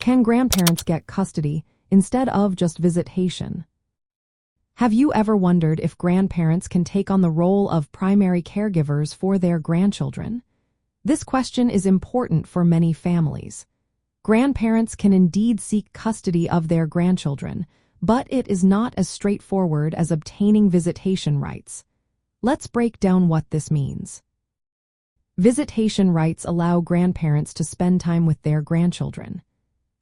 Can grandparents get custody instead of just visitation? Have you ever wondered if grandparents can take on the role of primary caregivers for their grandchildren? This question is important for many families. Grandparents can indeed seek custody of their grandchildren, but it is not as straightforward as obtaining visitation rights. Let's break down what this means. Visitation rights allow grandparents to spend time with their grandchildren.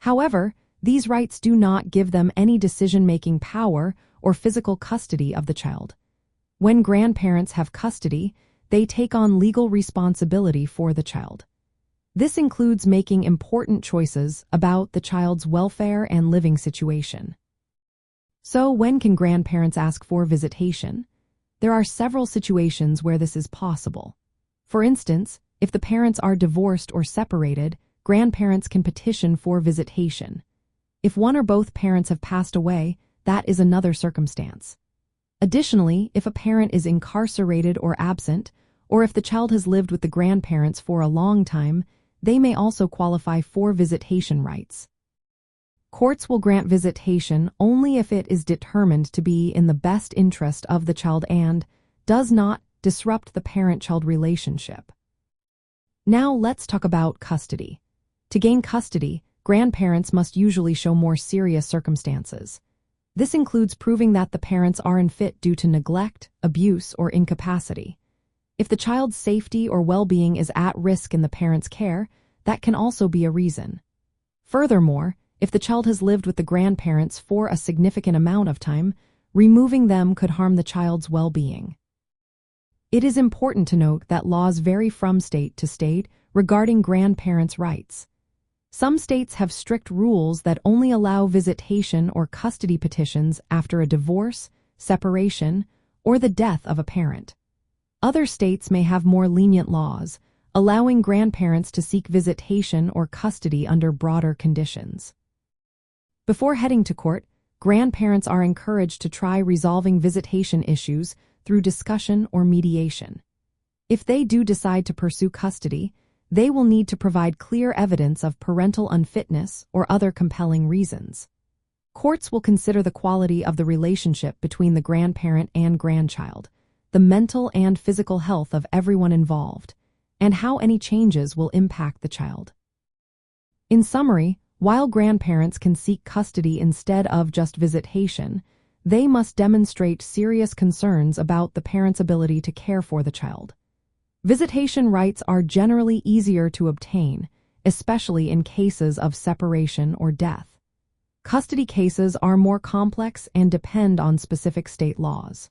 However, these rights do not give them any decision-making power or physical custody of the child. When grandparents have custody, they take on legal responsibility for the child. This includes making important choices about the child's welfare and living situation. So, when can grandparents ask for visitation? There are several situations where this is possible. For instance, if the parents are divorced or separated, grandparents can petition for visitation. If one or both parents have passed away, that is another circumstance. Additionally, if a parent is incarcerated or absent, or if the child has lived with the grandparents for a long time, they may also qualify for visitation rights. Courts will grant visitation only if it is determined to be in the best interest of the child and does not disrupt the parent-child relationship. Now let's talk about custody. To gain custody, grandparents must usually show more serious circumstances. This includes proving that the parents are unfit due to neglect, abuse, or incapacity. If the child's safety or well-being is at risk in the parent's care, that can also be a reason. Furthermore, if the child has lived with the grandparents for a significant amount of time, removing them could harm the child's well-being. It is important to note that laws vary from state to state regarding grandparents' rights. Some states have strict rules that only allow visitation or custody petitions after a divorce, separation, or the death of a parent. Other states may have more lenient laws, allowing grandparents to seek visitation or custody under broader conditions. Before heading to court, grandparents are encouraged to try resolving visitation issues through discussion or mediation. If they do decide to pursue custody, they will need to provide clear evidence of parental unfitness or other compelling reasons. Courts will consider the quality of the relationship between the grandparent and grandchild, the mental and physical health of everyone involved, and how any changes will impact the child. In summary, while grandparents can seek custody instead of just visitation, they must demonstrate serious concerns about the parent's ability to care for the child. Visitation rights are generally easier to obtain, especially in cases of separation or death. Custody cases are more complex and depend on specific state laws.